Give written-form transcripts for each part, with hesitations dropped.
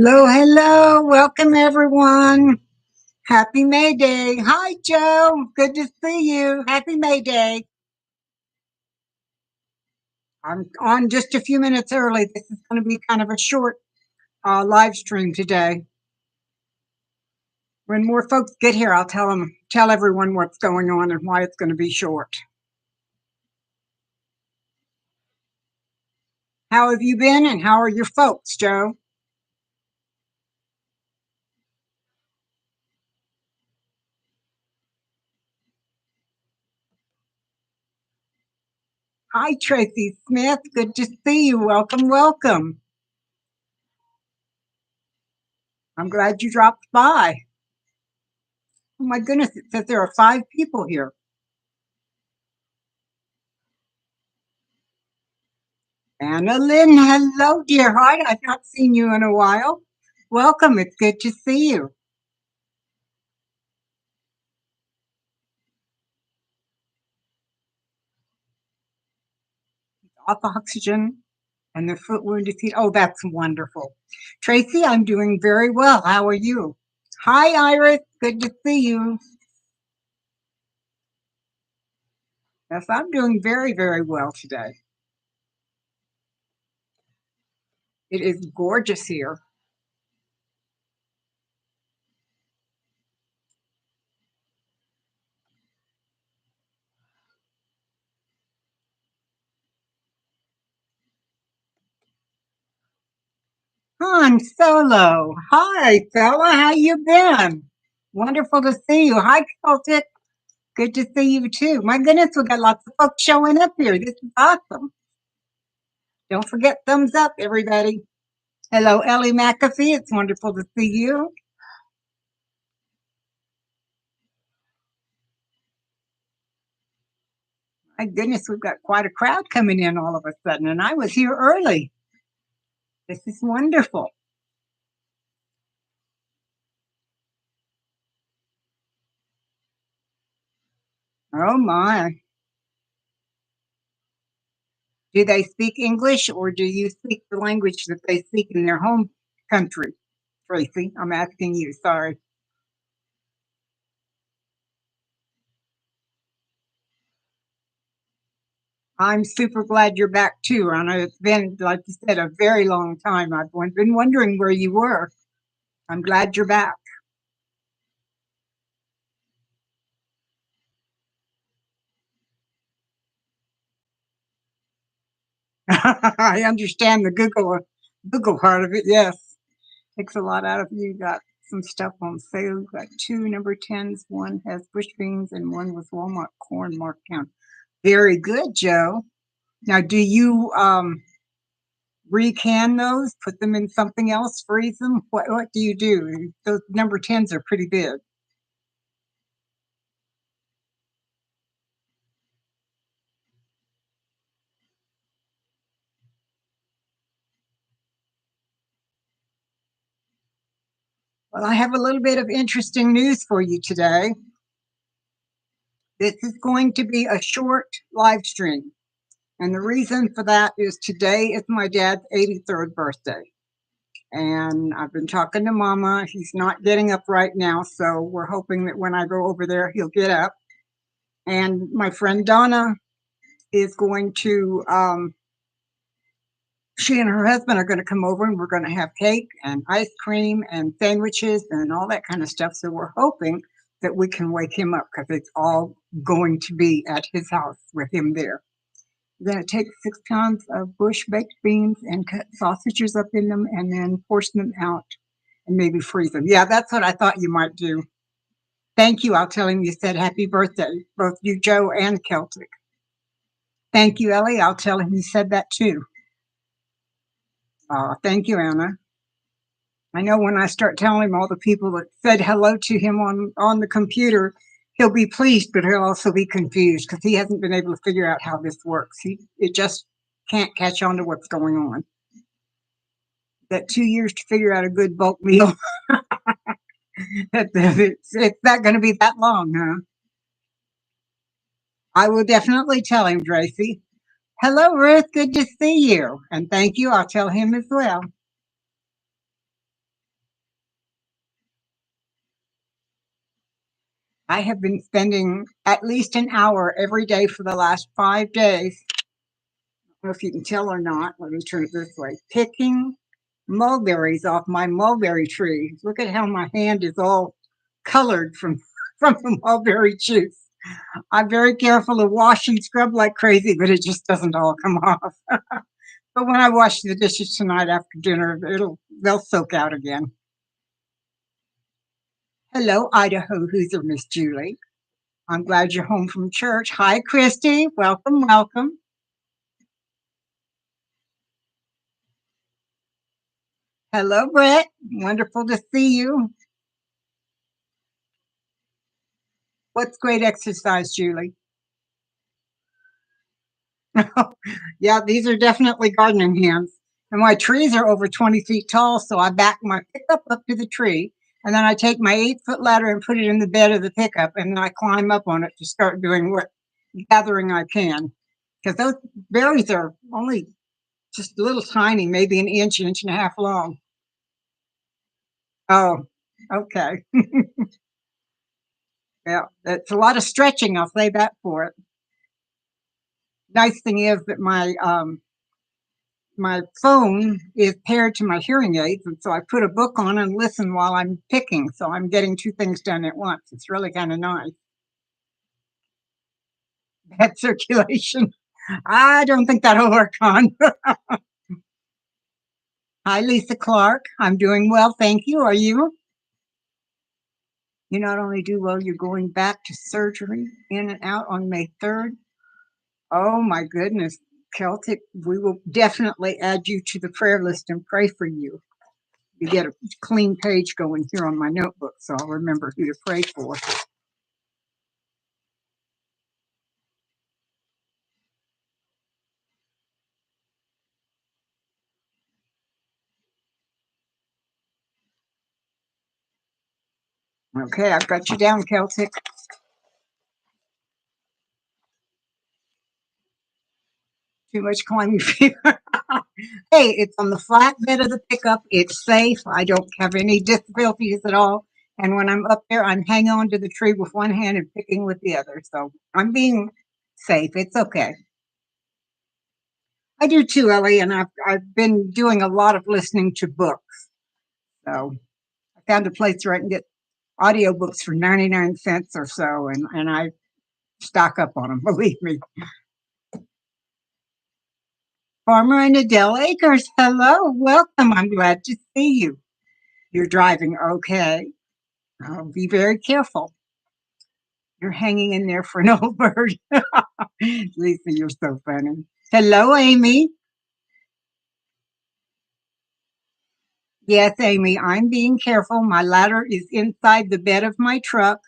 Hello, hello. Welcome, everyone. Happy May Day. Hi, Joe. Good to see you. Happy May Day. I'm on just a few minutes early. This is going to be kind of a short live stream today. When more folks get here, I'll tell everyone what's going on and why it's going to be short. How have you been and how are your folks, Joe? Hi, Tracy Smith. Good to see you. Welcome, welcome. I'm glad you dropped by. Oh my goodness, it says there are 5 people here. Anna Lynn, hello, dear heart. I've not seen you in a while. Welcome. It's good to see you. Off oxygen and the foot wounded feet. Oh, that's wonderful. Tracy, I'm doing very well. How are you? Hi, Iris. Good to see you. Yes, I'm doing very, very well today. It is gorgeous here. Han Solo. Hi, fella. How you been? Wonderful to see you. Hi, Celtic. Good to see you too. My goodness, we got lots of folks showing up here. This is awesome. Don't forget thumbs up, everybody. Hello, Ellie McAfee. It's wonderful to see you. My goodness, we've got quite a crowd coming in all of a sudden, and I was here early. This is wonderful. Oh my. Do they speak English or do you speak the language that they speak in their home country? Tracy, I'm asking you. Sorry. I'm super glad you're back too. I know it's been, like you said, a very long time. I've been wondering where you were. I'm glad you're back. I understand the Google part of it. Yes, takes a lot out of you. Got some stuff on sale. Got 2 number 10s. One has bush beans and one was Walmart corn marked down. Very good, Joe. Now, do you recan those? Put them in something else? Freeze them? What do you do? Those number 10s are pretty big. Well, I have a little bit of interesting news for you today. This is going to be a short live stream. And the reason for that is today is my dad's 83rd birthday. And I've been talking to Mama. He's not getting up right now. So we're hoping that when I go over there, he'll get up. And my friend Donna is going to, she and her husband are going to come over and we're going to have cake and ice cream and sandwiches and all that kind of stuff. So we're hoping that we can wake him up because it's all going to be at his house with him there. We're going to take 6 pounds of bush baked beans and cut sausages up in them and then portion them out and maybe freeze them. Yeah, that's what I thought you might do. Thank you. I'll tell him you said happy birthday, both you, Joe, and Celtic. Thank you, Ellie. I'll tell him you said that too. Thank you, Anna. I know when I start telling him all the people that said hello to him on the computer, he'll be pleased, but he'll also be confused because he hasn't been able to figure out how this works. It just can't catch on to what's going on. That 2 years to figure out a good bulk meal. It's not going to be that long, huh? I will definitely tell him, Tracy. Hello, Ruth. Good to see you. And thank you. I'll tell him as well. I have been spending at least an hour every day for the last 5 days. I don't know if you can tell or not. Let me turn it this way. Picking mulberries off my mulberry tree. Look at how my hand is all colored from from the mulberry juice. I'm very careful to wash and scrub like crazy, but it just doesn't all come off. But when I wash the dishes tonight after dinner, they'll soak out again. Hello, Idaho Hoosier Miss Julie. I'm glad you're home from church. Hi, Christy. Welcome, welcome. Hello, Brett. Wonderful to see you. What's great exercise, Julie? Yeah, these are definitely gardening hands. And my trees are over 20 feet tall, so I back my pickup up to the tree, and then I take my 8-foot ladder and put it in the bed of the pickup, and then I climb up on it to start doing what gathering I can. Because those berries are only just a little tiny, maybe an inch, inch and a half long. Oh, okay. Yeah, it's a lot of stretching, I'll say that for it. Nice thing is that my phone is paired to my hearing aids, and so I put a book on and listen while I'm picking, so I'm getting two things done at once. It's really kind of nice. Bad circulation. I don't think that'll work on. Hi, Lisa Clark. I'm doing well, thank you. Are you? You not only do well, you're going back to surgery in and out on May 3rd. Oh my goodness, Celtic, we will definitely add you to the prayer list and pray for you. You get a clean page going here on my notebook, so I'll remember who to pray for. Okay, I've got you down, Celtic. Too much climbing fever. Hey, it's on the flat bed of the pickup. It's safe. I don't have any difficulties at all. And when I'm up there, I'm hanging on to the tree with one hand and picking with the other. So I'm being safe. It's okay. I do too, Ellie, and I've been doing a lot of listening to books. So I found a place where I can get audiobooks for 99 cents or so, and I stock up on them, believe me. Farmer and Adele Akers, hello, welcome. I'm glad to see you. You're driving okay. Be very careful. You're hanging in there for an old bird. Lisa, you're so funny. Hello, Amy. Yes, Amy, I'm being careful. My ladder is inside the bed of my truck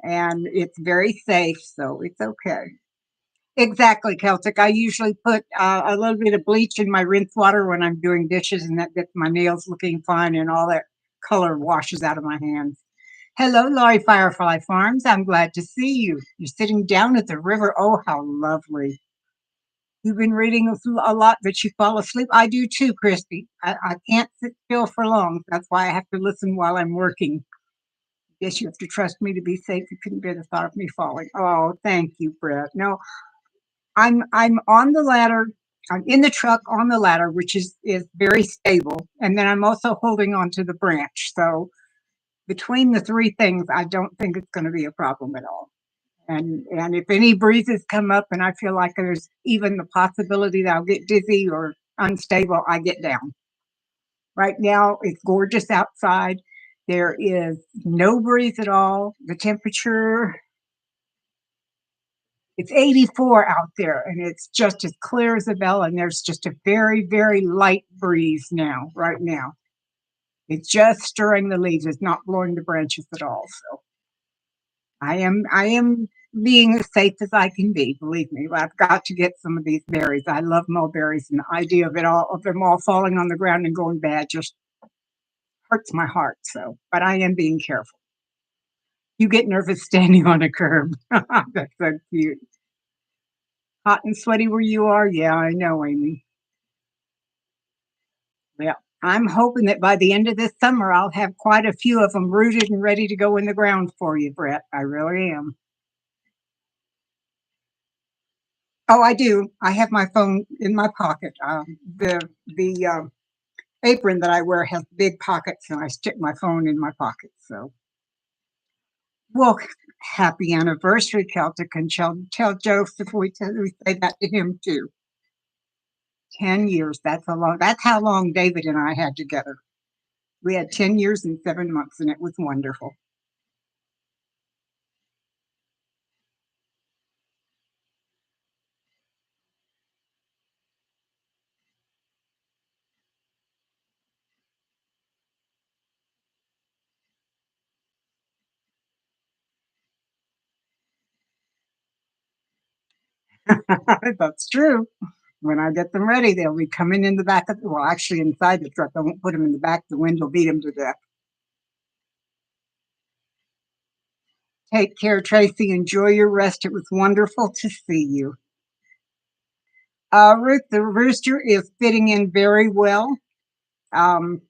and it's very safe, so it's okay. Exactly, Celtic. I usually put a little bit of bleach in my rinse water when I'm doing dishes, and that gets my nails looking fine, and all that color washes out of my hands. Hello, Laurie Firefly Farms. I'm glad to see you. You're sitting down at the river. Oh, how lovely. You've been reading a lot, but you fall asleep. I do too, Christy. I can't sit still for long. That's why I have to listen while I'm working. Guess you have to trust me to be safe. You couldn't bear the thought of me falling. Oh, thank you, Brett. No, I'm on the ladder. I'm in the truck on the ladder, which is very stable, and then I'm also holding on to the branch. So between the three things, I don't think it's going to be a problem at all. And if any breezes come up, and I feel like there's even the possibility that I'll get dizzy or unstable, I get down. Right now, it's gorgeous outside. There is no breeze at all. The temperature, it's 84 out there and it's just as clear as a bell. And there's just a very, very light breeze now, right now. It's just stirring the leaves. It's not blowing the branches at all. So I am being as safe as I can be, believe me. I've got to get some of these berries. I love mulberries, and the idea of it all of them all falling on the ground and going bad just hurts my heart. So, but I am being careful. You get nervous standing on a curb. That's so cute. Hot and sweaty where you are? Yeah, I know, Amy. Yeah. I'm hoping that by the end of this summer, I'll have quite a few of them rooted and ready to go in the ground for you, Brett. I really am. Oh, I do. I have my phone in my pocket. The apron that I wear has big pockets, and I stick my phone in my pocket. So, well, happy anniversary, Celtic, and tell Joseph we say that to him too. 10 years. That's a long. That's how long David and I had together. We had 10 years and 7 months, and it was wonderful. That's true. When I get them ready, they'll be coming in the back of the, well, actually inside the truck. I won't put them in the back. The wind will beat them to death. Take care, Tracy. Enjoy your rest. It was wonderful to see you. Ruth, the rooster is fitting in very well. Um,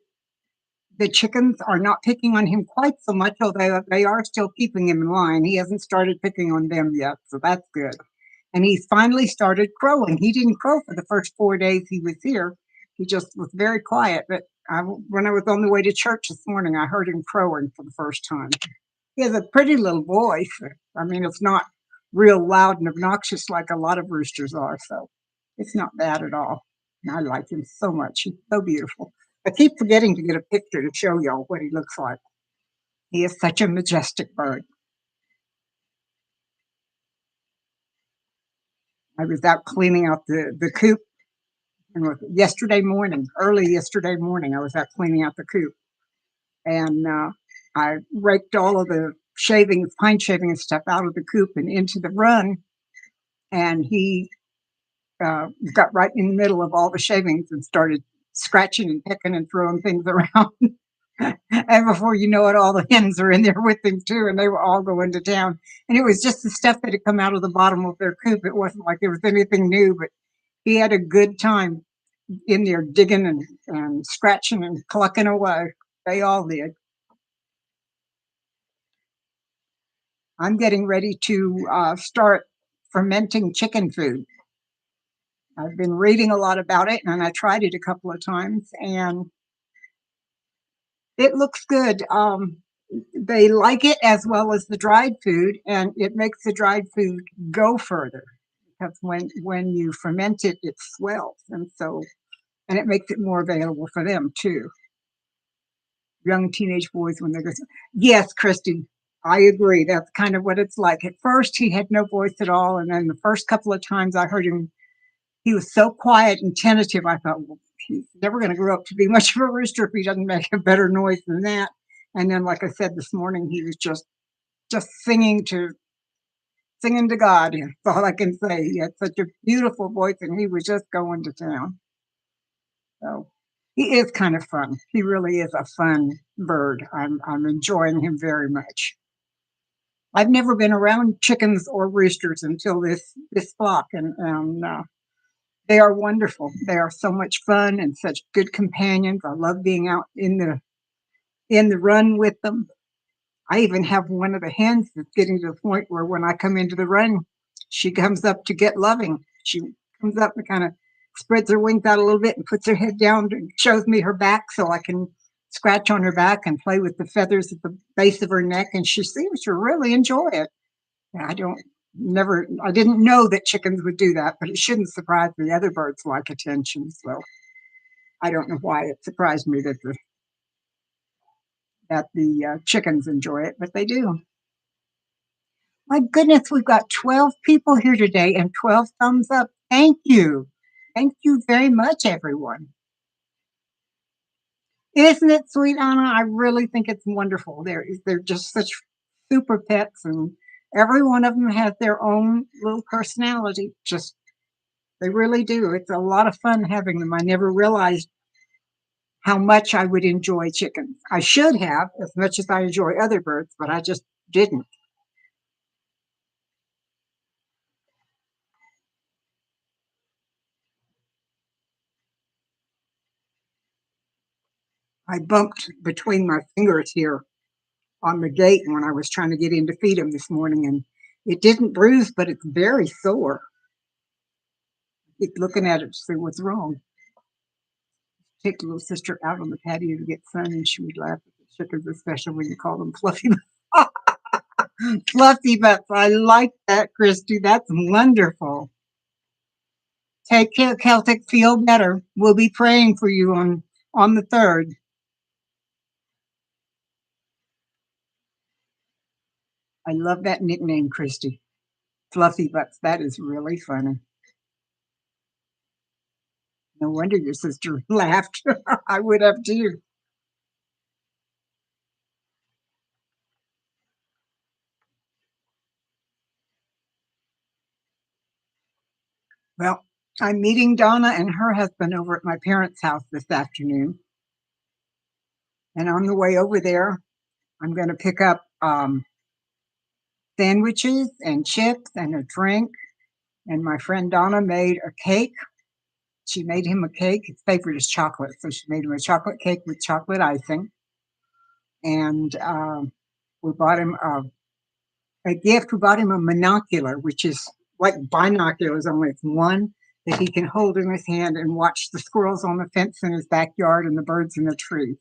the chickens are not picking on him quite so much, although they are still keeping him in line. He hasn't started picking on them yet, so that's good. And he's finally started crowing. He didn't crow for the first 4 days he was here. He just was very quiet. But when I was on the way to church this morning, I heard him crowing for the first time. He has a pretty little voice. I mean, it's not real loud and obnoxious like a lot of roosters are, so it's not bad at all. And I like him so much. He's so beautiful. I keep forgetting to get a picture to show y'all what he looks like. He is such a majestic bird. I was out cleaning out the coop and yesterday morning, early yesterday morning, I was out cleaning out the coop and I raked all of the shavings, pine shaving and stuff out of the coop and into the run. And he got right in the middle of all the shavings and started scratching and picking and throwing things around. And before you know it, all the hens are in there with him too, and they were all going to town. And it was just the stuff that had come out of the bottom of their coop. It wasn't like there was anything new, but he had a good time in there digging and scratching and clucking away. They all did. I'm getting ready to start fermenting chicken food. I've been reading a lot about it, and I tried it a couple of times, and it looks good. They like it as well as the dried food, and it makes the dried food go further because when you ferment it, it swells, and so and it makes it more available for them too. Young teenage boys when they go. Yes, Christy, I agree. That's kind of what it's like. At first, he had no voice at all, and then the first couple of times I heard him, he was so quiet and tentative. I thought, well, he's never going to grow up to be much of a rooster if he doesn't make a better noise than that. And then, like I said this morning, he was just singing to God. That's all I can say. He had such a beautiful voice, and he was just going to town. So he is kind of fun. He really is a fun bird. I'm enjoying him very much. I've never been around chickens or roosters until this flock, and they are wonderful. They are so much fun and such good companions. I love being out in the run with them. I even have one of the hens that's getting to the point where when I come into the run, she comes up to get loving. She comes up and kind of spreads her wings out a little bit and puts her head down and shows me her back so I can scratch on her back and play with the feathers at the base of her neck. And she seems to really enjoy it. I don't never I didn't know that chickens would do that, but it shouldn't surprise me. Other birds like attention, so I don't know why it surprised me that the chickens enjoy it, but they do. My goodness, we've got 12 people here today and 12 thumbs up. Thank you. Thank you very much, everyone. Isn't it sweet, Anna? I really think it's wonderful. They're just such super pets, and every one of them has their own little personality. Just they really do. It's a lot of fun having them. I never realized how much I would enjoy chickens. I should have as much as I enjoy other birds, but I just didn't. I bumped between my fingers here on the gate when I was trying to get in to feed him this morning, and it didn't bruise, but it's very sore. Keep looking at it to see what's wrong. Take little sister out on the patio to get sun, and she would laugh at the chickens, especially when you call them fluffy fluffy butts. I like that, Christy. That's wonderful. Take care, Celtic. Feel better. We'll be praying for you on the third. I love that nickname, Christy. Fluffy butts. That is really funny. No wonder your sister laughed. I would have too. Well, I'm meeting Donna and her husband over at my parents' house this afternoon. And on the way over there, I'm going to pick up sandwiches and chips and a drink. And my friend Donna made a cake. She made him a cake. His favorite is chocolate. So she made him a chocolate cake with chocolate icing. And we bought him a gift. We bought him a monocular, which is like binoculars, only it's one that he can hold in his hand and watch the squirrels on the fence in his backyard and the birds in the trees.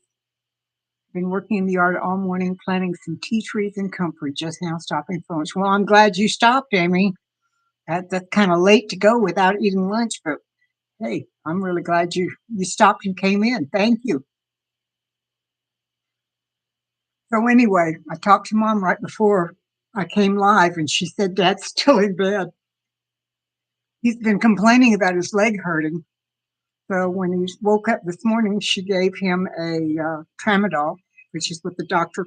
Been working in the yard all morning, planting some tea trees and comfrey. Just now stopping for lunch. Well, I'm glad you stopped, Amy. That's kind of late to go without eating lunch, but hey, I'm really glad you stopped and came in. Thank you. So anyway, I talked to Mom right before I came live, and she said Dad's still in bed. He's been complaining about his leg hurting. So when he woke up this morning, she gave him a tramadol, which is what the doctor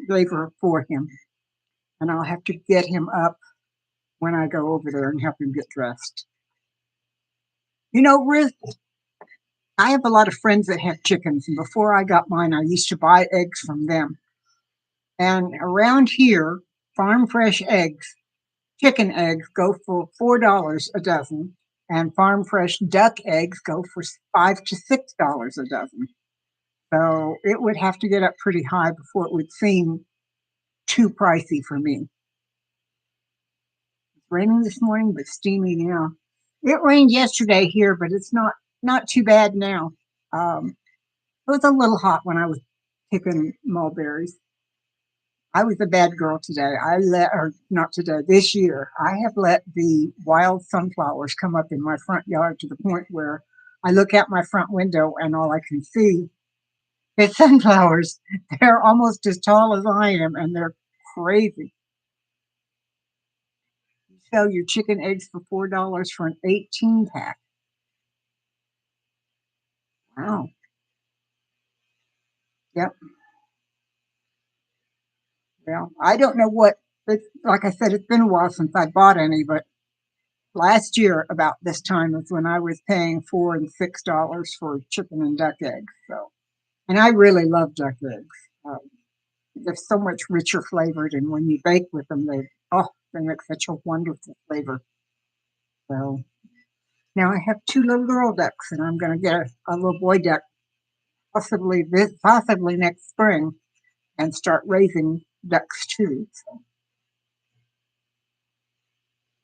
gave her for him. And I'll have to get him up when I go over there and help him get dressed. You know, Ruth, I have a lot of friends that have chickens, and before I got mine, I used to buy eggs from them. And around here, farm fresh eggs, chicken eggs go for $4 a dozen, and farm fresh duck eggs go for $5 to $6 a dozen. So it would have to get up pretty high before it would seem too pricey for me. It's raining this morning, but steamy now. It rained yesterday here, but it's not too bad now. It was a little hot when I was picking mulberries. I was a bad girl today. I let, or not today, this year, I have let the wild sunflowers come up in my front yard to the point where I look out my front window and all I can see is sunflowers. They're almost as tall as I am and they're crazy. You sell your chicken eggs for $4 for an 18 pack. Wow. Yep. Well, I don't know what, it's, like I said, it's been a while since I bought any, but last year about this time was when I was paying $4 and $6 for chicken and duck eggs. So, and I really love duck eggs. They're so much richer flavored, and when you bake with them, they make such a wonderful flavor. So now I have two little girl ducks, and I'm going to get a little boy duck possibly next spring, and start raising ducks too. So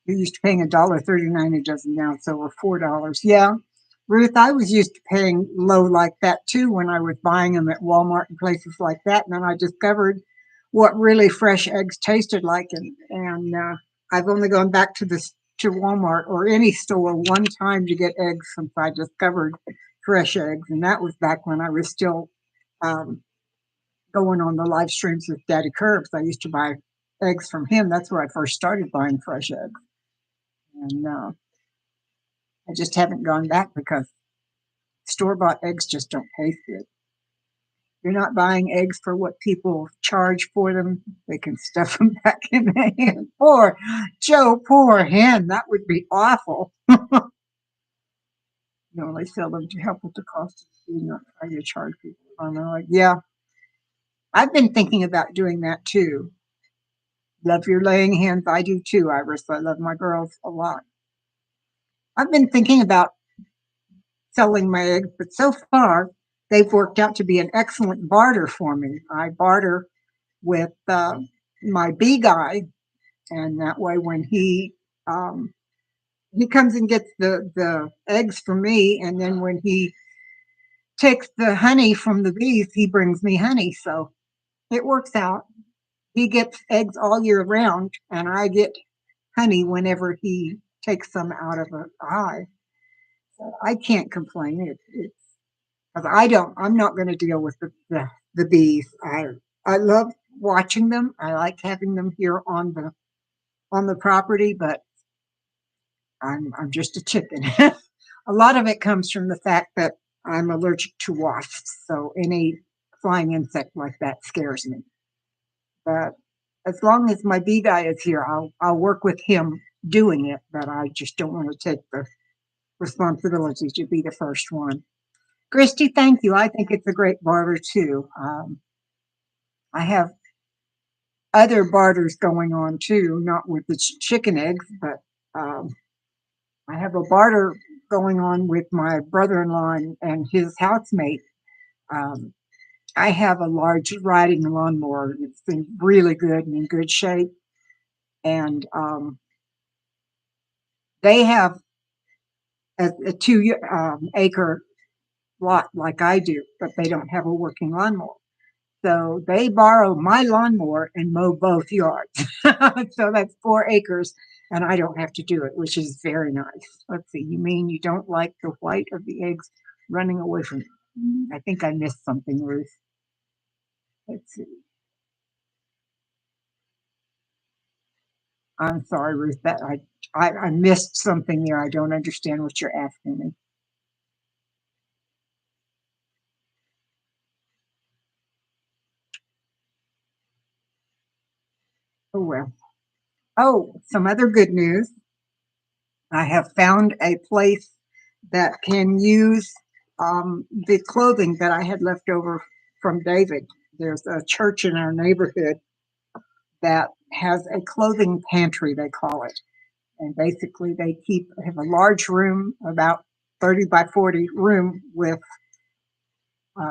you're used to paying $1.39 a dozen, now it's over $4. Yeah, Ruth, I was used to paying low like that too when I was buying them at Walmart and places like that. And then I discovered what really fresh eggs tasted like, and I've only gone back to Walmart or any store one time to get eggs since I discovered fresh eggs, and that was back when I was still um, going on the live streams with Daddy Curbs. I used to buy eggs from him. That's where I first started buying fresh eggs, and I just haven't gone back because store-bought eggs just don't taste good. You're not buying eggs for what people charge for them. They can stuff them back in the hen. Poor Joe, poor hen. That would be awful. No, they sell them to help with the cost of food, not try to charge people. I'm like, yeah, I've been thinking about doing that too. Love your laying hens. I do too, Iris. I love my girls a lot. I've been thinking about selling my eggs, but so far they've worked out to be an excellent barter for me. I barter with my bee guy, and that way when he comes and gets the eggs for me, and then when he takes the honey from the bees, he brings me honey. So it works out. He gets eggs all year round, and I get honey whenever he takes some out of a hive. So I can't complain. It's because I'm not going to deal with the bees. I love watching them. I like having them here on the property, but I'm just a chicken. A lot of it comes from the fact that I'm allergic to wasps, so any flying insect like that scares me. But as long as my bee guy is here, I'll work with him doing it. But I just don't want to take the responsibility to be the first one. Christy, thank you. I think it's a great barter too. I have other barters going on too, not with the chicken eggs, but um, I have a barter going on with my brother-in-law and his housemate. Um, I have a large riding lawnmower. It's been really good and in good shape, and they have a 2 acre lot like I do, but they don't have a working lawnmower. So they borrow my lawnmower and mow both yards. So that's 4 acres, and I don't have to do it, which is very nice. Let's see. You mean you don't like the white of the eggs running away from you? I think I missed something, Ruth. Let's see. I'm sorry, Ruth. That I missed something there. I don't understand what you're asking me. Oh well. Oh, some other good news. I have found a place that can use the clothing that I had left over from David. There's a church in our neighborhood that has a clothing pantry, they call it. And basically, they have a large room, about 30 by 40 room with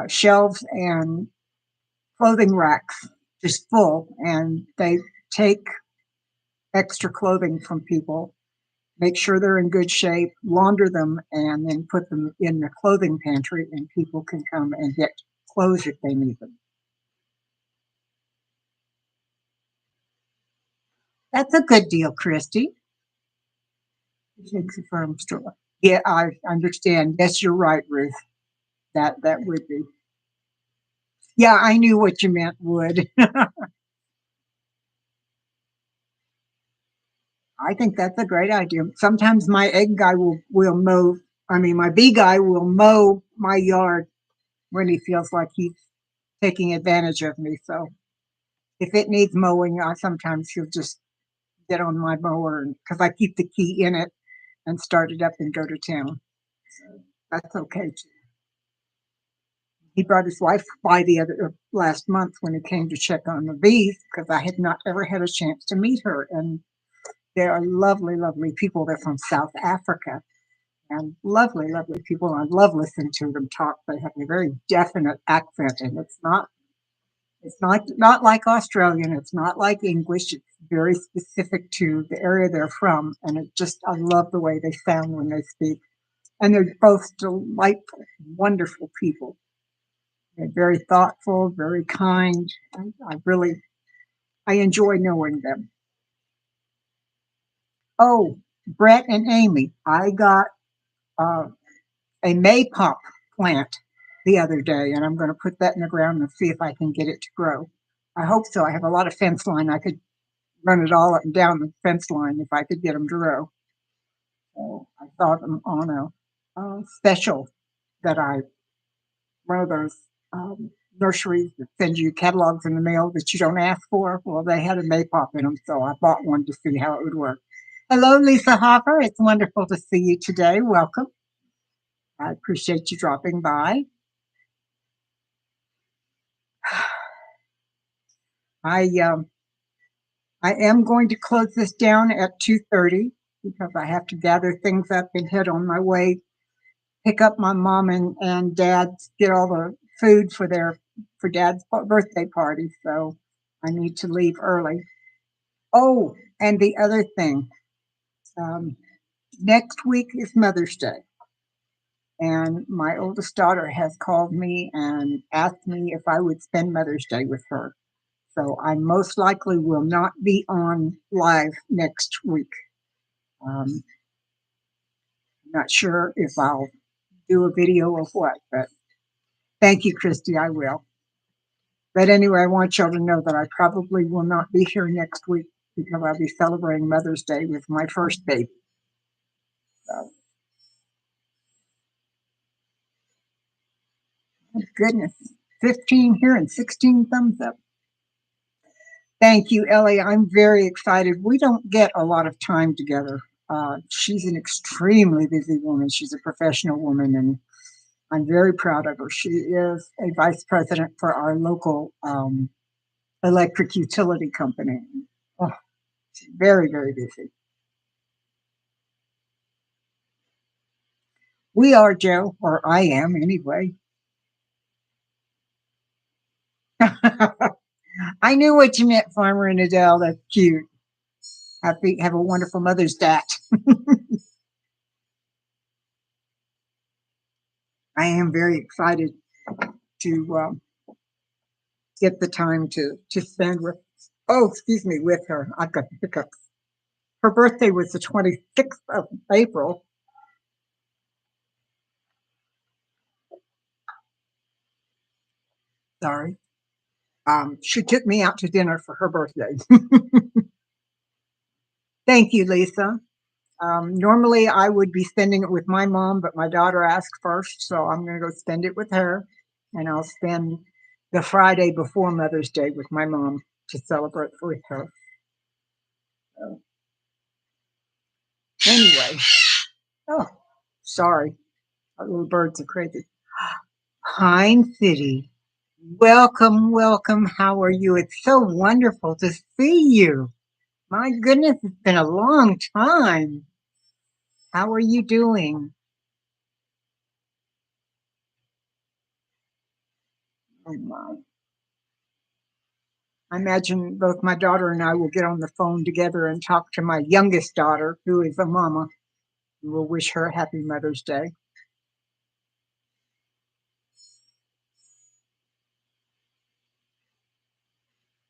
shelves and clothing racks just full. And they take extra clothing from people, make sure they're in good shape, launder them, and then put them in the clothing pantry, and people can come and get clothes if they need them. That's a good deal, Christy. Takes a firm store. Yeah, I understand. Yes, you're right, Ruth. That would be. Yeah, I knew what you meant, would. I think that's a great idea. Sometimes my egg guy will mow. I mean, my bee guy will mow my yard when he feels like he's taking advantage of me. So if it needs mowing, I sometimes he'll just get on my mower because I keep the key in it and start it up and go to town. So that's okay too. He brought his wife by the other last month when he came to check on the bees because I had not ever had a chance to meet her. And they are lovely, lovely people. They're from South Africa and lovely, lovely people. I love listening to them talk. They have a very definite accent, and it's not like Australian. It's not like English. It's very specific to the area they're from, and it just I love the way they sound when they speak. And they're both delightful, wonderful people. They're very thoughtful, very kind. I enjoy knowing them. Oh, Brett and Amy, I got uh, a maypop plant the other day, and I'm going to put that in the ground and see if I can get it to grow. I hope so. I have a lot of fence line. I could run it all up and down the fence line if I could get them to grow. So I saw them on a special that one of those nurseries that send you catalogs in the mail that you don't ask for. Well, they had a maypop in them, so I bought one to see how it would work. Hello, Lisa Hopper. It's wonderful to see you today. Welcome. I appreciate you dropping by. I um, I am going to close this down at 2:30 because I have to gather things up and head on my way pick up my mom and dad, get all the food for dad's birthday party. So I need to leave early. Oh, and the other thing, um, next week is Mother's Day. And my oldest daughter has called me and asked me if I would spend Mother's Day with her. So I most likely will not be on live next week. I'm not sure if I'll do a video or what, but thank you, Christy. I will. But anyway, I want y'all to know that I probably will not be here next week because I'll be celebrating Mother's Day with my first baby. So, goodness, 15 here and 16 thumbs up. Thank you, Ellie. I'm very excited. We don't get a lot of time together. She's an extremely busy woman. She's a professional woman, and I'm very proud of her. She is a vice president for our local electric utility company. Oh, she's very, very busy. We are, Joe, or I am anyway. I knew what you meant, Farmer and Adele. That's cute. Have a wonderful Mother's Day. I am very excited to get the time to spend with. Oh, excuse me, with her. I've got the hiccups. Her birthday was the 26th of April. Sorry. She took me out to dinner for her birthday. Thank you, Lisa. Normally, I would be spending it with my mom, but my daughter asked first, so I'm going to go spend it with her. And I'll spend the Friday before Mother's Day with my mom to celebrate with her. So, anyway, oh, sorry. Our little birds are crazy. Pine City. Welcome, welcome. How are you? It's so wonderful to see you. My goodness, it's been a long time. How are you doing? Oh my. I imagine both my daughter and I will get on the phone together and talk to my youngest daughter, who is a mama, and we'll wish her a happy Mother's Day.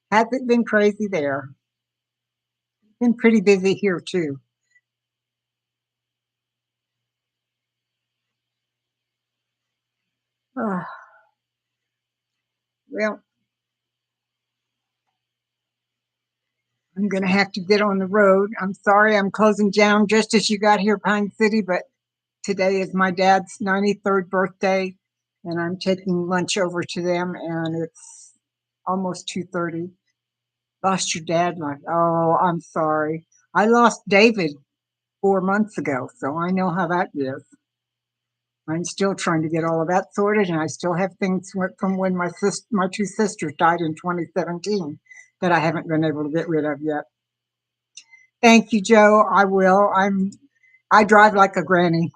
Has it been crazy there? Been pretty busy here too. Oh, well, I'm going to have to get on the road. I'm sorry I'm closing down just as you got here, Pine City, but today is my dad's 93rd birthday, and I'm taking lunch over to them, and it's almost 2:30. Lost your dad? Like, oh, I'm sorry. I lost David 4 months ago, so I know how that is. I'm still trying to get all of that sorted, and I still have things from when my two sisters died in 2017 that I haven't been able to get rid of yet. Thank you, Joe. I will. I drive like a granny,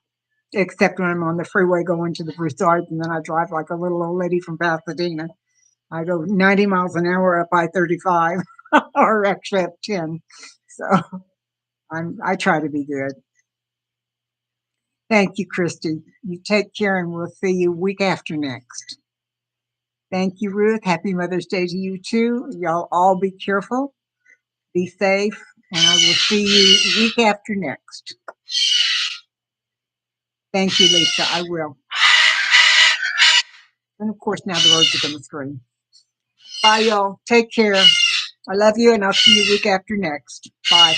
except when I'm on the freeway going to the Broussard, and then I drive like a little old lady from Pasadena. I go 90 miles an hour up I-35, or actually up 10. So I try to be good. Thank you, Christy. You take care, and we'll see you week after next. Thank you, Ruth. Happy Mother's Day to you too. Y'all all be careful, be safe, and I will see you week after next. Thank you, Lisa. I will. And of course, now the roads are going to scream. Bye, y'all. Take care. I love you, and I'll see you week after next. Bye.